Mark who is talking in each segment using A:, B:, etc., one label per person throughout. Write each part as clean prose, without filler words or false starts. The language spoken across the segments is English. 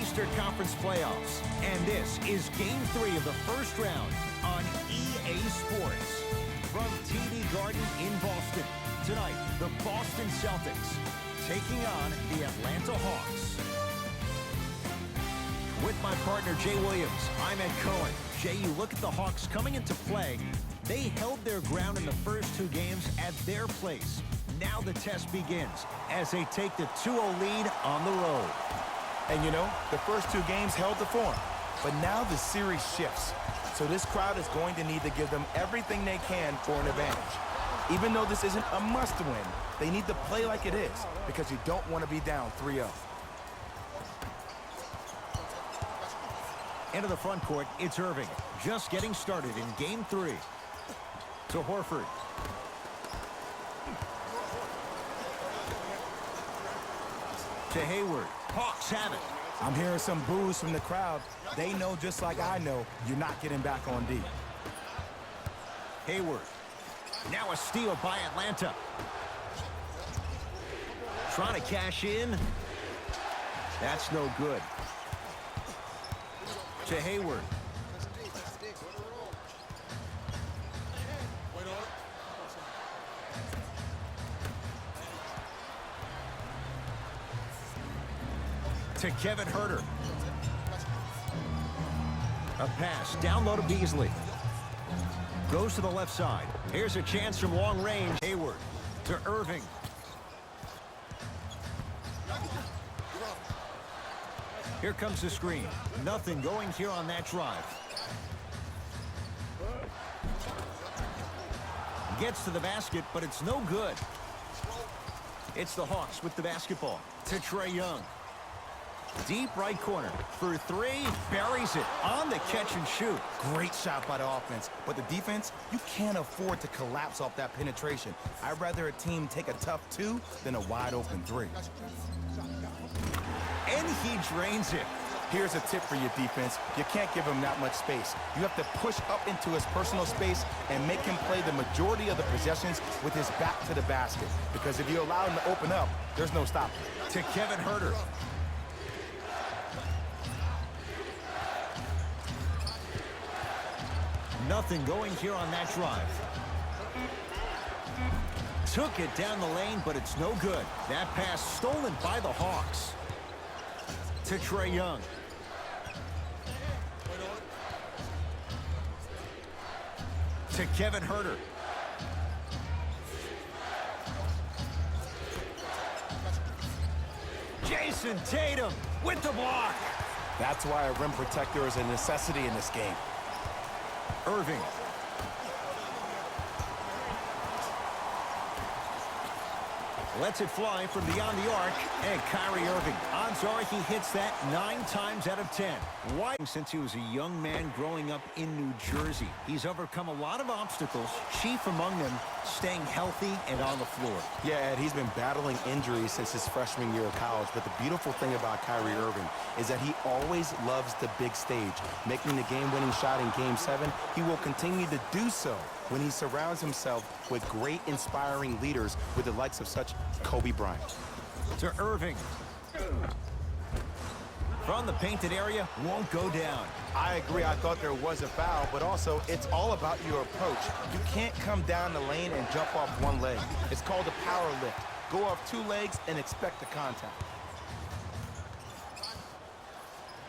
A: Eastern Conference playoffs. And this is Game 3 of the first round on EA Sports. From TD Garden in Boston, tonight, the Boston Celtics taking on the Atlanta Hawks. With my partner, Jay Williams, I'm Ed Cohen. Jay, you look at the Hawks coming into play. They held their ground in the first two games at their place. Now the test begins as they take the 2-0 lead on the road.
B: And you know, the first two games held the form, but now the series shifts. So this crowd is going to need to give them everything they can for an advantage. Even though this isn't a must-win, they need to play like it is because you don't want to be down 3-0.
A: Into the front court, it's Irving. Just getting started in Game 3. To Horford. To Hayward. Hawks have it.
B: I'm hearing some boos from the crowd. They know just like I know you're not getting back on D.
A: Hayward. Now a steal by Atlanta. Trying to cash in. That's no good. To Hayward. To Kevin Huerter. A pass down low to Beasley. Goes to the left side. Here's a chance from long range. Hayward to Irving. Here comes the screen. Nothing going here on that drive. Gets to the basket, but it's no good. It's the Hawks with the basketball. To Trae Young. Deep right corner for three. Buries it on the catch and shoot.
B: Great shot by the offense, but the defense, you can't afford to collapse off that penetration. I'd rather a team take a tough 2 than a wide open 3.
A: And he drains it.
B: Here's a tip for your defense. You can't give him that much space. You have to push up into his personal space and make him play the majority of the possessions with his back to the basket. Because if you allow him to open up, there's no stopping.
A: To Kevin Huerter. Nothing going here on that drive. Took it down the lane, but it's no good. That pass stolen by the Hawks. To Trae Young. To Kevin Huerter. Jason Tatum with the block.
B: That's why a rim protector is a necessity in this game.
A: Irving. Lets it fly from beyond the arc, and Kyrie Irving. Odds are he hits that 9 times out of 10. Why? Since he was a young man growing up in New Jersey, he's overcome a lot of obstacles, chief among them staying healthy and on the floor.
B: Yeah, Ed, he's been battling injuries since his freshman year of college, but the beautiful thing about Kyrie Irving is that he always loves the big stage. Making the game-winning shot in Game 7, he will continue to do so when he surrounds himself with great, inspiring leaders with the likes of such Kobe Bryant.
A: To Irving. From the painted area, won't go down.
B: I agree. I thought there was a foul, but also it's all about your approach. You can't come down the lane and jump off one leg. It's called a power lift. Go off 2 legs and expect the contact.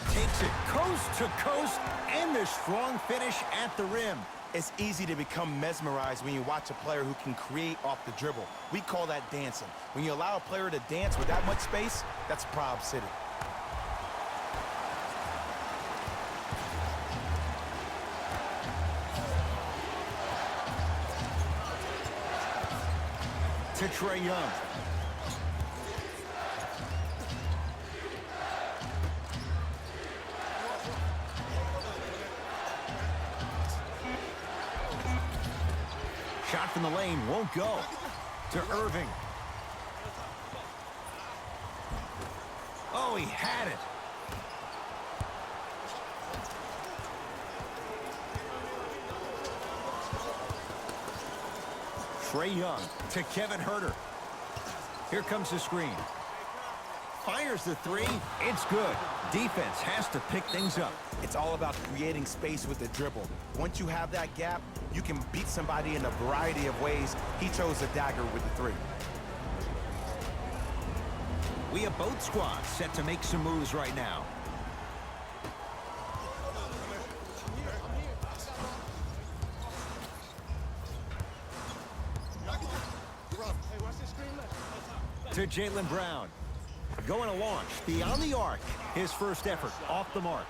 A: Takes it coast to coast, and the strong finish at the rim.
B: It's easy to become mesmerized when you watch a player who can create off the dribble. We call that dancing. When you allow a player to dance with that much space, that's Prob City.
A: To Trae Young. Shot from the lane won't go. To Irving. Oh, he had it. Trae Young to Kevin Huerter. Here comes the screen. Fires the three. It's good. Defense has to pick things up.
B: It's all about creating space with the dribble. Once you have that gap, you can beat somebody in a variety of ways. He chose the dagger with the three.
A: We have both squads set to make some moves right now. To Jaylen Brown. Going to launch beyond the arc. His first effort off the mark.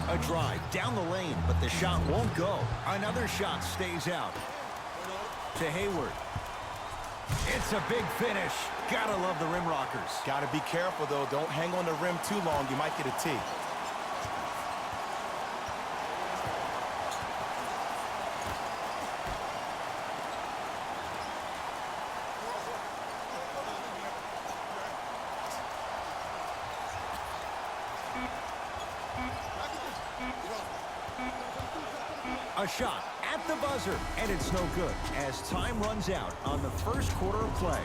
A: A drive down the lane, but the shot won't go. Another shot stays out. To Hayward. It's a big finish. Gotta love the rim rockers.
B: Gotta be careful, though. Don't hang on the rim too long. You might get a tee.
A: A shot at the buzzer, and it's no good as time runs out on the first quarter of play.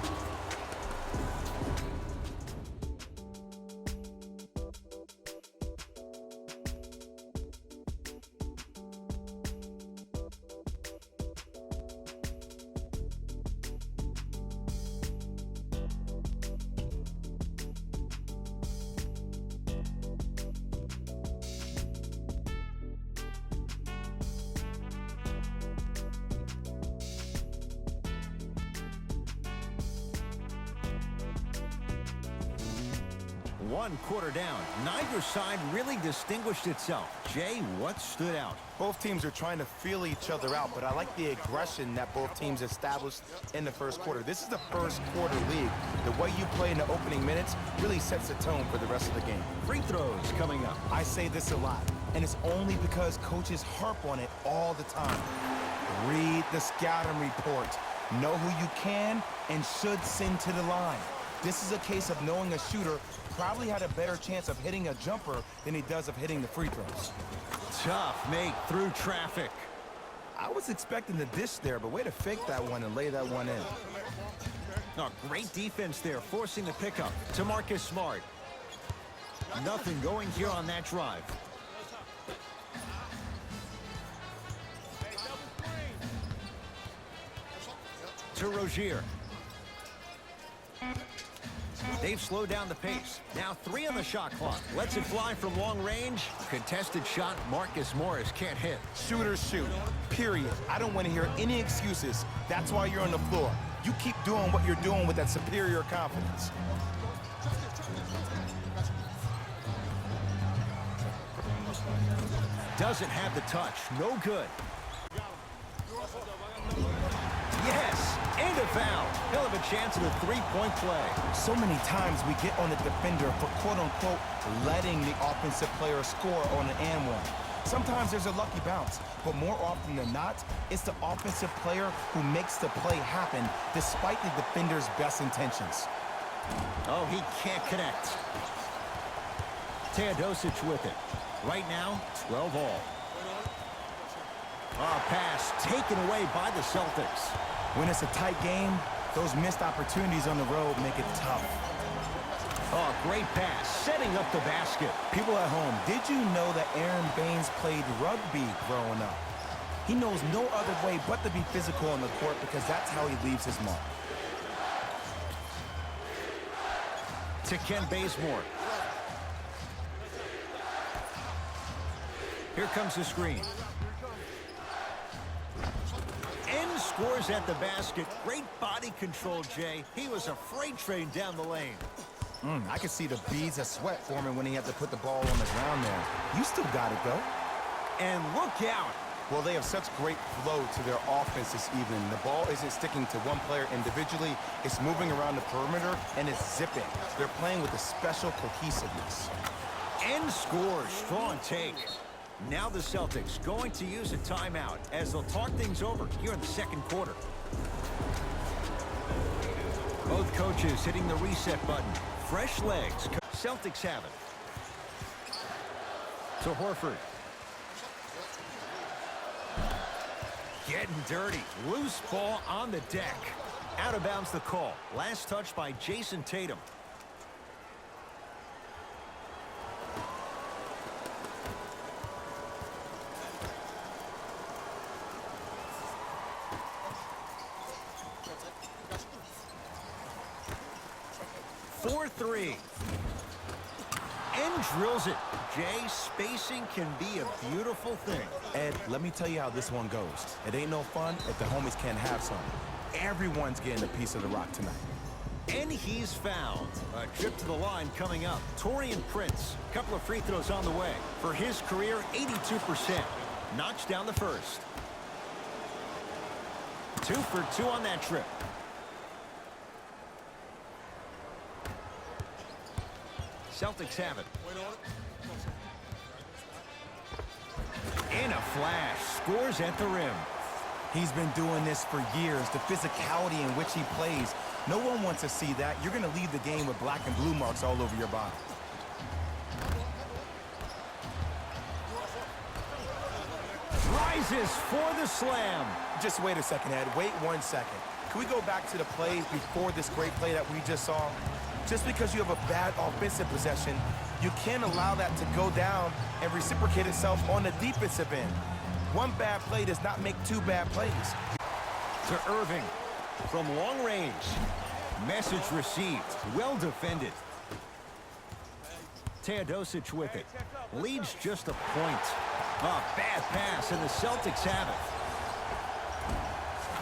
A: One quarter down. Neither side really distinguished itself. Jay, what stood out?
B: Both teams are trying to feel each other out, but I like the aggression that both teams established in the first quarter. This is the first quarter league. The way you play in the opening minutes really sets the tone for the rest of the game.
A: Free throws coming up.
B: I say this a lot, and it's only because coaches harp on it all the time. Read the scouting report. Know who you can and should send to the line. This is a case of knowing a shooter probably had a better chance of hitting a jumper than he does of hitting the free throws.
A: Tough make through traffic.
B: I was expecting the dish there, but way to fake that one and lay that one in.
A: Oh, great defense there, forcing the pickup to Marcus Smart. Nothing going here on that drive. To Rozier. They've slowed down the pace. Now 3 on the shot clock. Lets it fly from long range. Contested shot. Marcus Morris can't hit.
B: Shooters shoot. Period. I don't want to hear any excuses. That's why you're on the floor. You keep doing what you're doing with that superior confidence.
A: Doesn't have the touch. No good. Yes, and a foul. He'll have a chance at a three-point play.
B: So many times we get on the defender for quote-unquote letting the offensive player score on an and one. Sometimes there's a lucky bounce, but more often than not, it's the offensive player who makes the play happen despite the defender's best intentions.
A: Oh, he can't connect. Teodosic with it. Right now, 12 all. Pass taken away by the Celtics.
B: When it's a tight game, those missed opportunities on the road make it tough.
A: Oh, great pass, setting up the basket.
B: People at home, did you know that Aaron Baines played rugby growing up? He knows no other way but to be physical on the court because that's how he leaves his mark.
A: To Ken Bazemore. Here comes the screen. And scores at the basket. Great body control, Jay. He was a freight train down the lane.
B: I could see the beads of sweat forming when he had to put the ball on the ground there. You still got it, though.
A: And look out.
B: Well, they have such great flow to their offense this evening. The ball isn't sticking to one player individually. It's moving around the perimeter, and it's zipping. They're playing with a special cohesiveness.
A: And scores. Strong take. Now the Celtics going to use a timeout as they'll talk things over here in the second quarter. Both coaches hitting the reset button. Fresh legs. Celtics have it. To Horford. Getting dirty. Loose ball on the deck. Out of bounds the call. Last touch by Jason Tatum. For three. And drills it. Jay, spacing can be a beautiful thing.
B: Ed, let me tell you how this one goes. It ain't no fun if the homies can't have some. Everyone's getting a piece of the rock tonight.
A: And he's fouled. A trip to the line coming up. Taurean Prince, a couple of free throws on the way. For his career, 82%. Knocks down the first. 2 for 2 on that trip. Celtics have it. In a flash, scores at the rim.
B: He's been doing this for years. The physicality in which he plays. No one wants to see that. You're going to leave the game with black and blue marks all over your body.
A: Rises for the slam.
B: Just wait a second, Ed. Wait 1 second. Can we go back to the plays before this great play that we just saw? Just because you have a bad offensive possession, you can't allow that to go down and reciprocate itself on the defensive end. One bad play does not make 2 bad plays.
A: To Irving from long range. Message received. Well defended. Teodosic with it. Leads just a point. A bad pass, and the Celtics have it.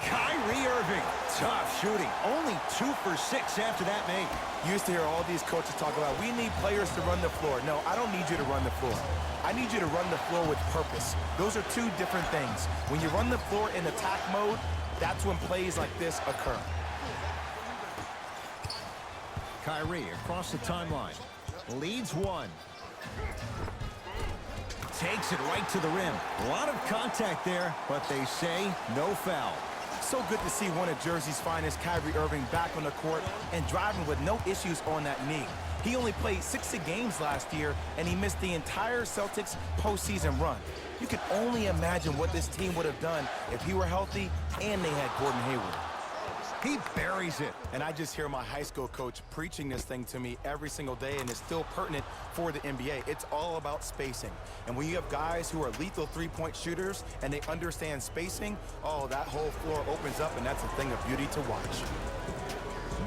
A: Kyrie Irving. Tough shooting. Only 2 for 6 after that make.
B: You used to hear all these coaches talk about, we need players to run the floor. No, I don't need you to run the floor. I need you to run the floor with purpose. Those are 2 different things. When you run the floor in attack mode, that's when plays like this occur.
A: Kyrie across the timeline. Leads 1. Takes it right to the rim. A lot of contact there, but they say no foul.
B: So good to see one of Jersey's finest, Kyrie Irving, back on the court and driving with no issues on that knee. He only played 60 games last year, and he missed the entire Celtics postseason run. You can only imagine what this team would have done if he were healthy and they had Gordon Hayward.
A: He buries it.
B: And I just hear my high school coach preaching this thing to me every single day, and it's still pertinent for the NBA. It's all about spacing. And when you have guys who are lethal three-point shooters and they understand spacing, oh, that whole floor opens up, and that's a thing of beauty to watch.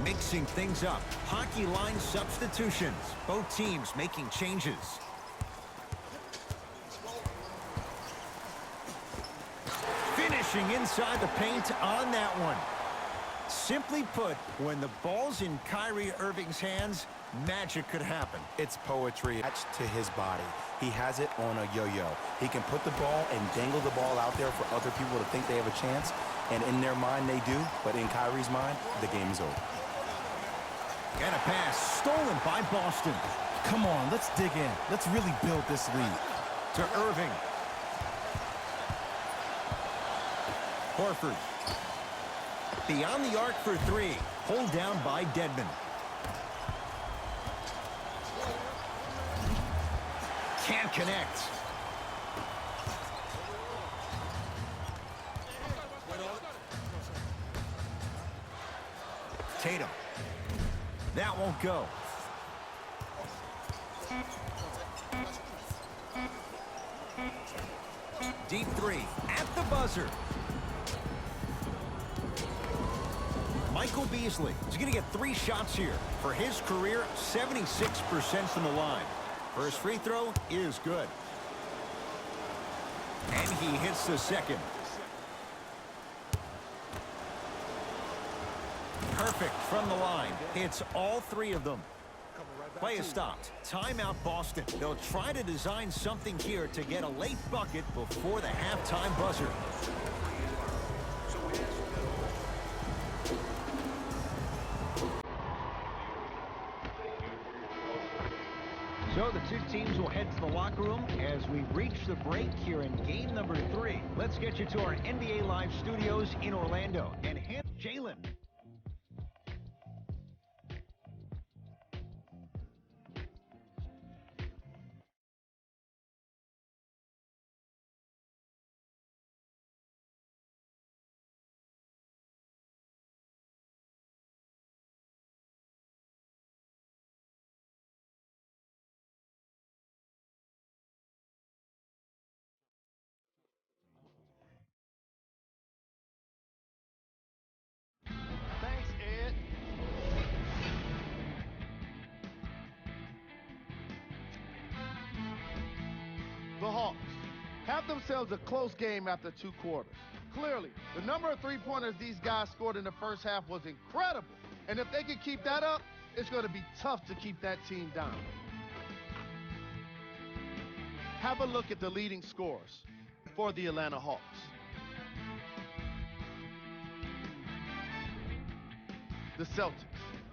A: Mixing things up. Hockey line substitutions. Both teams making changes. Finishing inside the paint on that one. Simply put, when the ball's in Kyrie Irving's hands, magic could happen.
B: It's poetry attached to his body. He has it on a yo-yo. He can put the ball and dangle the ball out there for other people to think they have a chance, and in their mind they do, but in Kyrie's mind, the game is over.
A: And a pass stolen by Boston.
B: Come on, let's dig in. Let's really build this lead.
A: To Irving. Horford. Beyond the arc for 3. Pulled down by Dedmon. Can't connect. Tatum. That won't go. Deep 3 at the buzzer. Michael Beasley is going to get 3 shots here. For his career, 76% from the line. First free throw is good. And he hits the second. Perfect from the line. Hits all 3 of them. Play is stopped. Timeout Boston. They'll try to design something here to get a late bucket before the halftime buzzer. So the 2 teams will head to the locker room as we reach the break here in game number 3. Let's get you to our NBA Live studios in Orlando. And Jalen.
C: Hawks have themselves a close game after 2 quarters. Clearly, the number of three-pointers these guys scored in the first half was incredible. And if they can keep that up, it's going to be tough to keep that team down. Have a look at the leading scorers for the Atlanta Hawks. The Celtics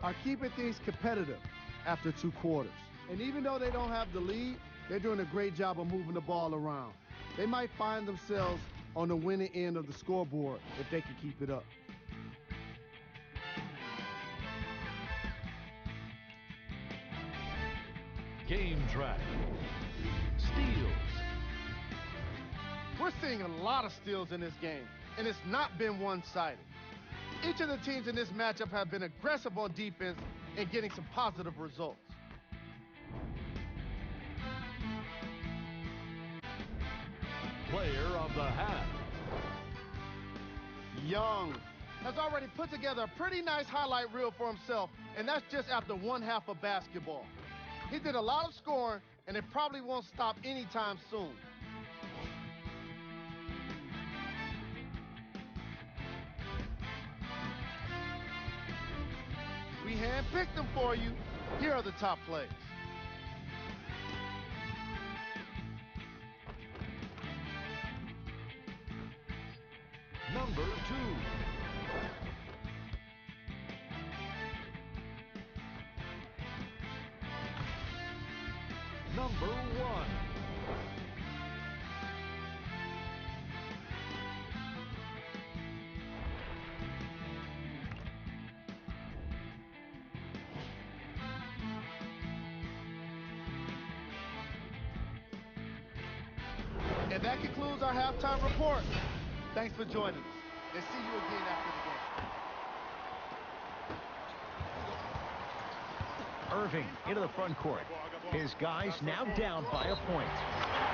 C: are keeping things competitive after 2 quarters. And even though they don't have the lead, they're doing a great job of moving the ball around. They might find themselves on the winning end of the scoreboard if they can keep it up.
D: Game track. Steals.
C: We're seeing a lot of steals in this game, and it's not been one-sided. Each of the teams in this matchup have been aggressive on defense and getting some positive results.
D: Player of the half.
C: Young has already put together a pretty nice highlight reel for himself, and that's just after 1 half of basketball. He did a lot of scoring, and it probably won't stop anytime soon. We handpicked them for you. Here are the top plays.
D: Number 2. Number 1.
C: And that concludes our halftime report. Thanks for joining us, and see you again after the game.
A: Irving into the front court. His guys now down by a point.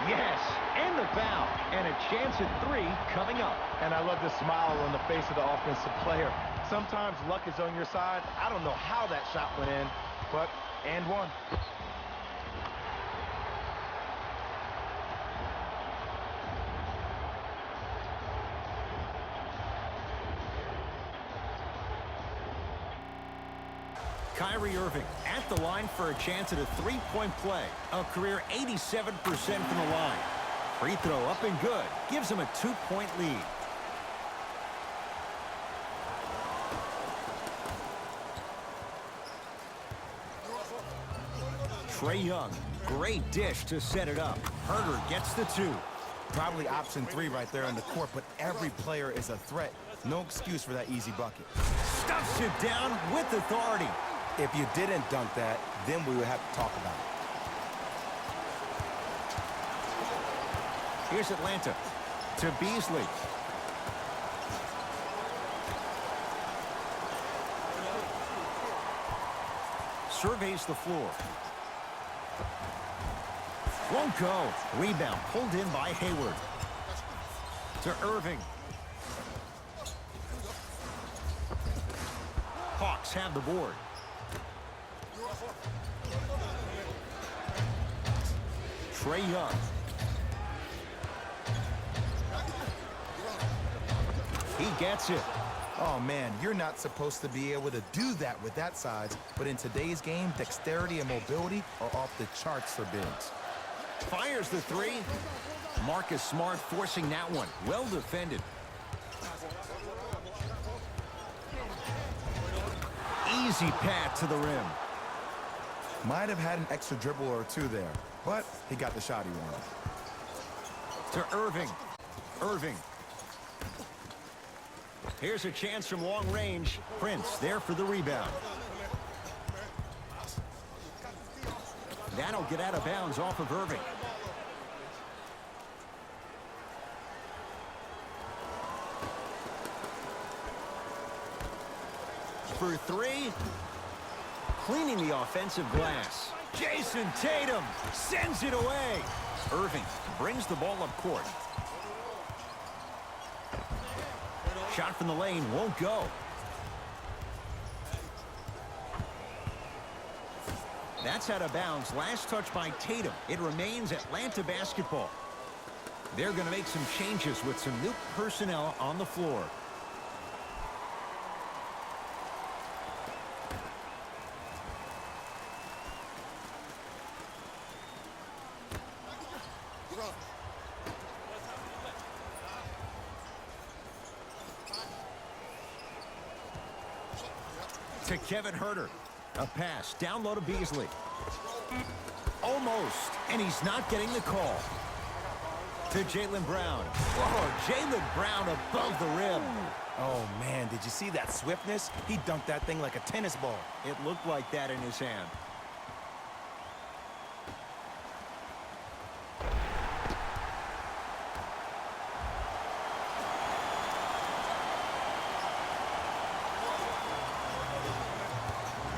A: Yes, and the foul, and a chance at 3 coming up.
B: And I love the smile on the face of the offensive player. Sometimes luck is on your side. I don't know how that shot went in, but and one.
A: Kyrie Irving at the line for a chance at a 3-point play. A career 87% from the line. Free throw up and good. Gives him a 2-point lead. Trae Young, great dish to set it up. Herter gets the 2.
B: Probably option 3 right there on the court, but every player is a threat. No excuse for that easy bucket.
A: Stuffs it down with authority.
B: If you didn't dunk that, then we would have to talk about it.
A: Here's Atlanta to Beasley. Surveys the floor. Won't go. Rebound pulled in by Hayward. To Irving. Hawks have the board. Trae Young. He gets it.
B: Oh, man, you're not supposed to be able to do that with that size, but in today's game, dexterity and mobility are off the charts for bigs.
A: Fires the 3. Marcus Smart forcing that one. Well defended. Easy path to the rim.
B: Might have had an extra dribble or 2 there, but he got the shot he wanted.
A: To Irving. Irving. Here's a chance from long range. Prince there for the rebound. That'll get out of bounds off of Irving. For 3. Cleaning the offensive glass. Jason Tatum sends it away. Irving brings the ball up court. Shot from the lane won't go. That's out of bounds. Last touch by Tatum. It remains Atlanta basketball. They're going to make some changes with some new personnel on the floor. To Kevin Herter. A pass down low to Beasley. Almost, and he's not getting the call. To Jaylen Brown. Oh, Jaylen Brown above the rim.
B: Oh, man, did you see that swiftness? He dunked that thing like a tennis ball.
A: It looked like that in his hand.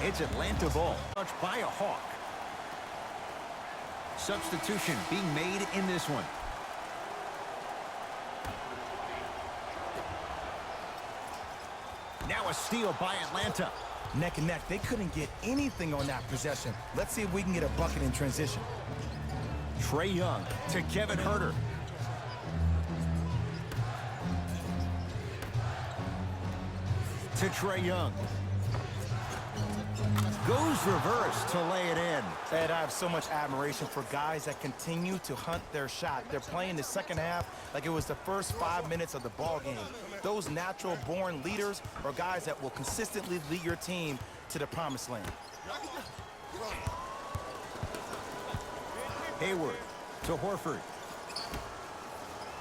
A: It's Atlanta ball. Touched by a Hawk. Substitution being made in this one. Now a steal by Atlanta.
B: Neck and neck. They couldn't get anything on that possession. Let's see if we can get a bucket in transition.
A: Trae Young to Kevin Herter. To Trae Young. Goes reverse to lay it in.
B: Ed, I have so much admiration for guys that continue to hunt their shot. They're playing the second half like it was the first 5 minutes of the ball game. Those natural-born leaders are guys that will consistently lead your team to the promised land.
A: Hayward to Horford.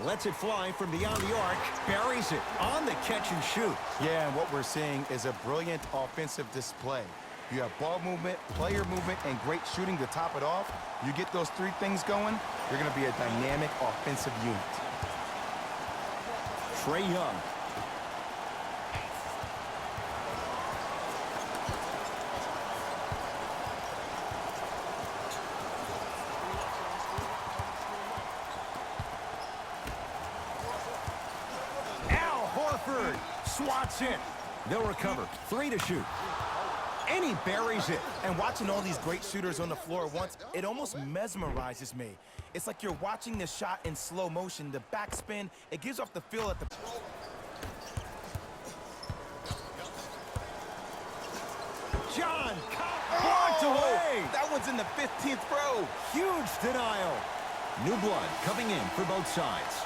A: Lets it fly from beyond the arc. Buries it on the catch and shoot.
B: Yeah, and what we're seeing is a brilliant offensive display. You have ball movement, player movement, and great shooting to top it off. You get those three things going, you're going to be a dynamic offensive unit.
A: Trae Young. Al Horford swats it. They'll recover. 3 to shoot. And he buries it.
B: And watching all these great shooters on the floor at once, it almost mesmerizes me. It's like you're watching the shot in slow motion. The backspin, it gives off the feel at the...
A: John blocked away.
B: That one's in the 15th row.
A: Huge denial. New blood coming in for both sides.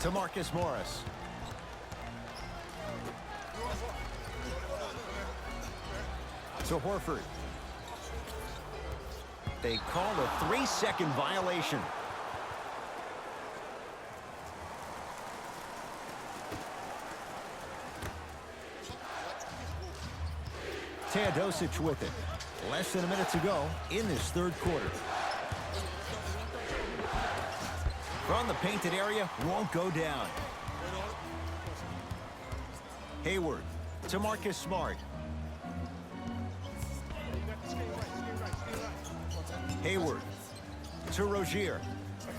A: To Marcus Morris. To Horford. They called a 3-second violation. Teodosic with it. Less than a minute to go in this third quarter. From the painted area, won't go down. Hayward to Marcus Smart. Hayward to Rozier.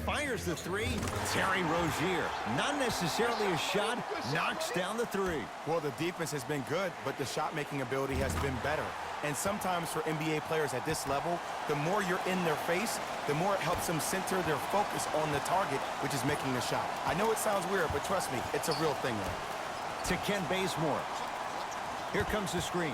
A: Fires the three. Terry Rozier. Not necessarily a shot. Knocks down the three.
B: Well, the defense has been good, but the shot-making ability has been better. And sometimes for NBA players at this level, the more you're in their face, the more it helps them center their focus on the target, which is making the shot. I know it sounds weird, but trust me, it's a real thing there.
A: To Ken Bazemore. Here comes the screen.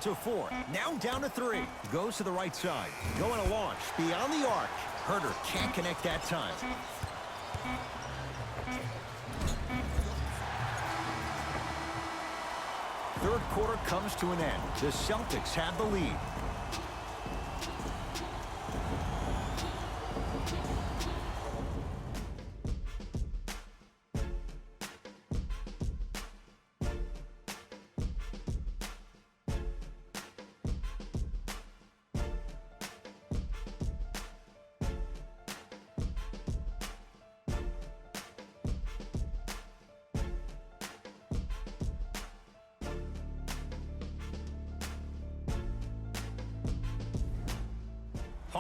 A: To 4. Now down to 3. Goes to the right side. Going to launch beyond the arc. Herter can't connect that time. Third quarter comes to an end. The Celtics have the lead.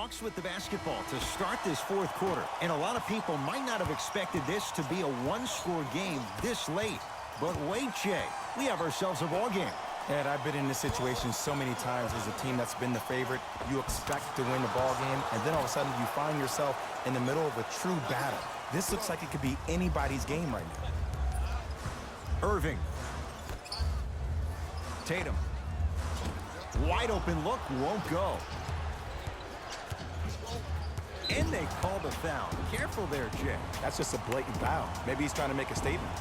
A: Hawks with the basketball to start this fourth quarter. And a lot of people might not have expected this to be a one-score game this late. But wait, Jay, we have ourselves a ball game.
B: Ed, I've been in this situation so many times as a team that's been the favorite. You expect to win the ball game, and then all of a sudden you find yourself in the middle of a true battle. This looks like it could be anybody's game right now.
A: Irving. Tatum. Wide open look, won't go. And they call the foul. Careful there, Jay.
B: That's just a blatant foul. Maybe he's trying to make a statement.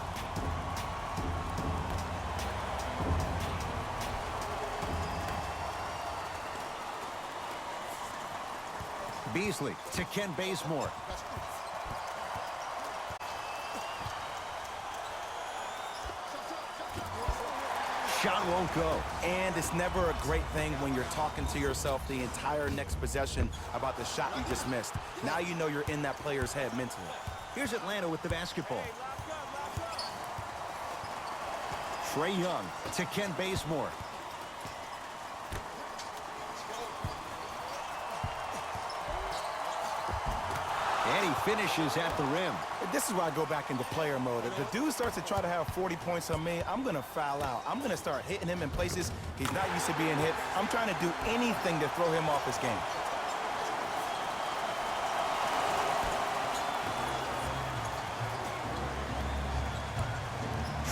A: Beasley to Ken Bazemore. Shot won't go.
B: And it's never a great thing when you're talking to yourself the entire next possession about the shot you just missed. Now you know you're in that player's head mentally.
A: Here's Atlanta with the basketball. Trae Young to Ken Bazemore. And he finishes at the rim.
B: This is where I go back into player mode. If the dude starts to try to have 40 points on me, I'm going to foul out. I'm going to start hitting him in places he's not used to being hit. I'm trying to do anything to throw him off his game.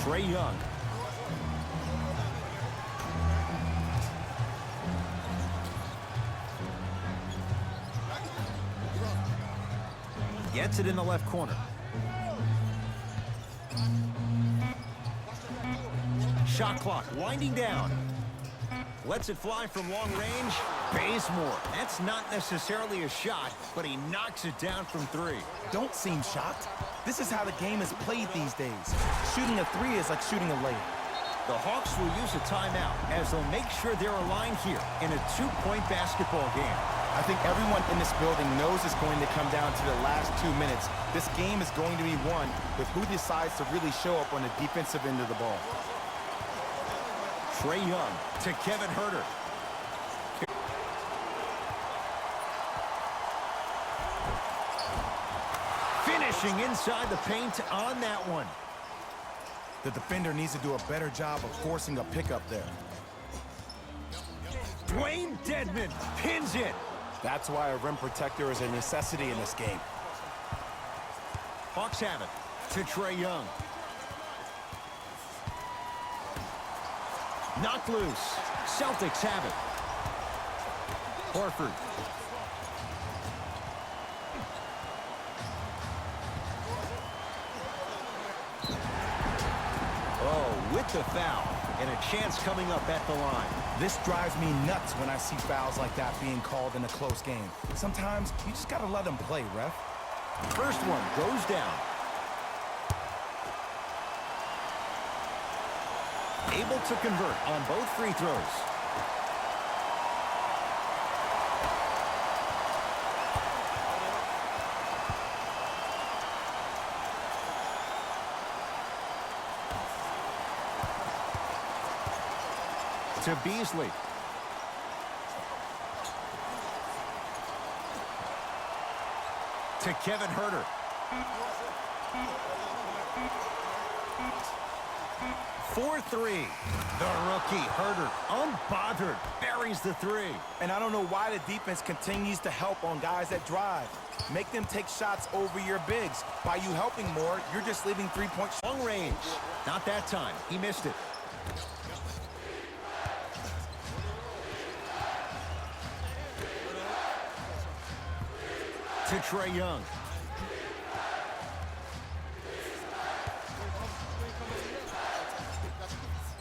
A: Trae Young. Gets it in the left corner. Shot clock winding down. Lets it fly from long range. Bazemore. That's not necessarily a shot, but he knocks it down from three.
B: Don't seem shocked. This is how the game is played these days. Shooting a three is like shooting a layup.
A: The Hawks will use a timeout as they'll make sure they're aligned here in a two-point basketball game.
B: I think everyone in this building knows it's going to come down to the last 2 minutes. This game is going to be won with who decides to really show up on the defensive end of the ball.
A: Trae Young to Kevin Huerter. Finishing inside the paint on that one.
B: The defender needs to do a better job of forcing a pickup there.
A: Dwayne Dedmon pins it.
B: That's why a rim protector is a necessity in this game.
A: Hawks have it to Trae Young. Knocked loose. Celtics have it. Horford. Oh, with the foul. And a chance coming up at the line.
B: This drives me nuts when I see fouls like that being called in a close game. Sometimes you just got to let them play, ref.
A: First one goes down. Able to convert on both free throws. To Beasley. To Kevin Huerter. For three. The rookie, Huerter, unbothered, buries the three.
B: And I don't know why the defense continues to help on guys that drive. Make them take shots over your bigs. By you helping more, you're just leaving three-point shots.
A: Long range. Not that time. He missed it. To Trae Young.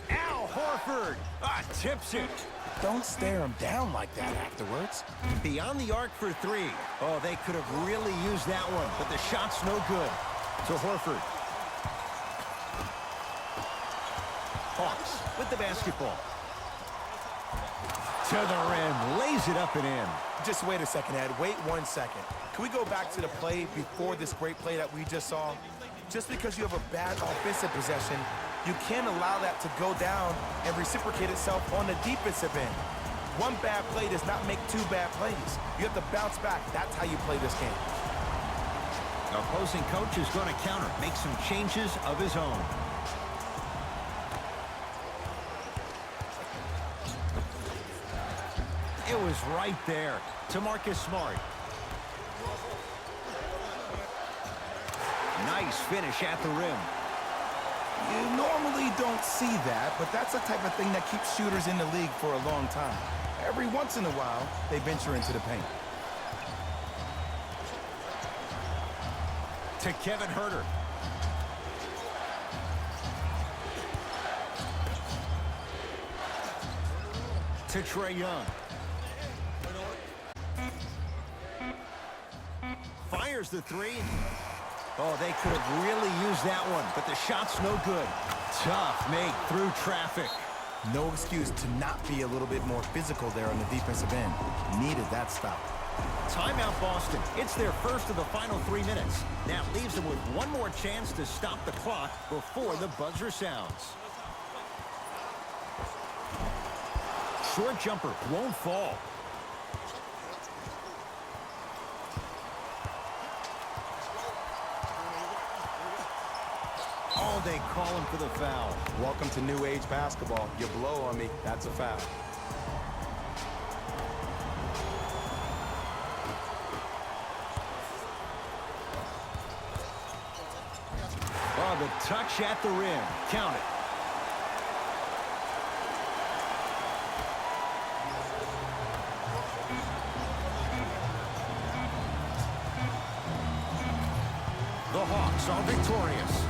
A: Al Horford tips it.
B: Don't stare him down like that afterwards.
A: Beyond the arc for three. Oh, they could have really used that one, but the shot's no good. To Horford. Hawks with the basketball. To the rim, lays it up and in.
B: Just wait a second, Ed. Wait 1 second. Can we go back to the play before this great play that we just saw? Just because you have a bad offensive possession, you can't allow that to go down and reciprocate itself on the defensive end. One bad play does not make two bad plays. You have to bounce back. That's how you play this game.
A: The opposing coach is going to counter, make some changes of his own. It was right there to Marcus Smart. Nice finish at the rim.
B: You normally don't see that, but that's the type of thing that keeps shooters in the league for a long time. Every once in a while, they venture into the paint.
A: To Kevin Huerter. To Trae Young. Fires the three. Oh, they could have really used that one, but the shot's no good. Tough make through traffic.
B: No excuse to not be a little bit more physical there on the defensive end. Needed that stop.
A: Timeout Boston. It's their first of the final 3 minutes. That leaves them with one more chance to stop the clock before the buzzer sounds. Short jumper won't fall. Oh, they call him for the foul.
B: Welcome to new age basketball. You blow on me, that's a foul.
A: Oh, the touch at the rim. Count it. The Hawks are victorious.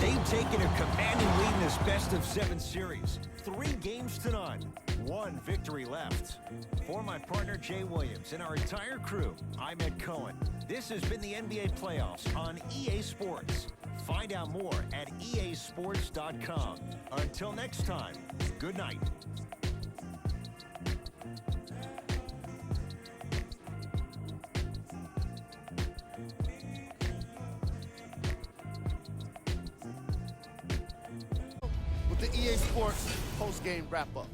A: They've taken a commanding lead in this best-of-7 series. 3 games to none. 1 victory left. For my partner, Jay Williams, and our entire crew, I'm Ed Cohen. This has been the NBA Playoffs on EA Sports. Find out more at easports.com. Until next time, good night.
C: The EA Sports post-game wrap-up.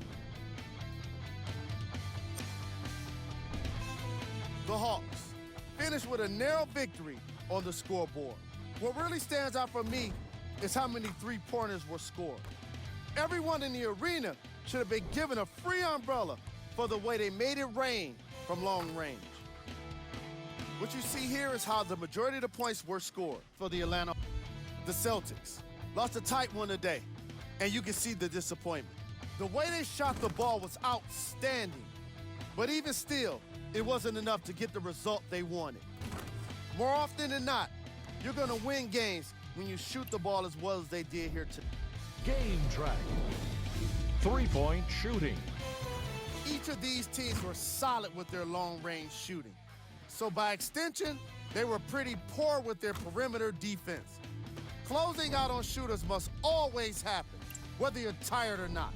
C: The Hawks finished with a narrow victory on the scoreboard. What really stands out for me is how many three-pointers were scored. Everyone in the arena should have been given a free umbrella for the way they made it rain from long range. What you see here is how the majority of the points were scored for the Celtics. Lost a tight one today. And you can see the disappointment. The way they shot the ball was outstanding. But even still, it wasn't enough to get the result they wanted. More often than not, you're going to win games when you shoot the ball as well as they did here today.
D: Game track. 3-point shooting.
C: Each of these teams were solid with their long-range shooting. So by extension, they were pretty poor with their perimeter defense. Closing out on shooters must always happen, whether you're tired or not.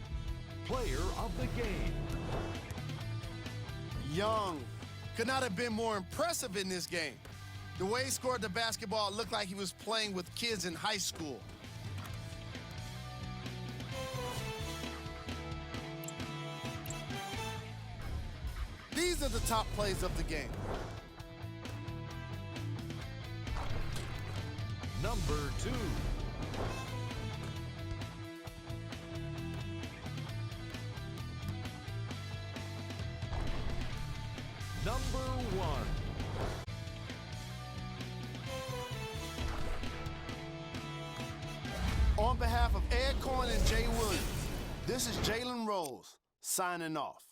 D: Player of the game.
C: Young could not have been more impressive in this game. The way he scored the basketball looked like he was playing with kids in high school. These are the top plays of the game.
D: Number 2. Number 1.
C: On behalf of Ed Cohen and Jay Williams, this is Jalen Rose signing off.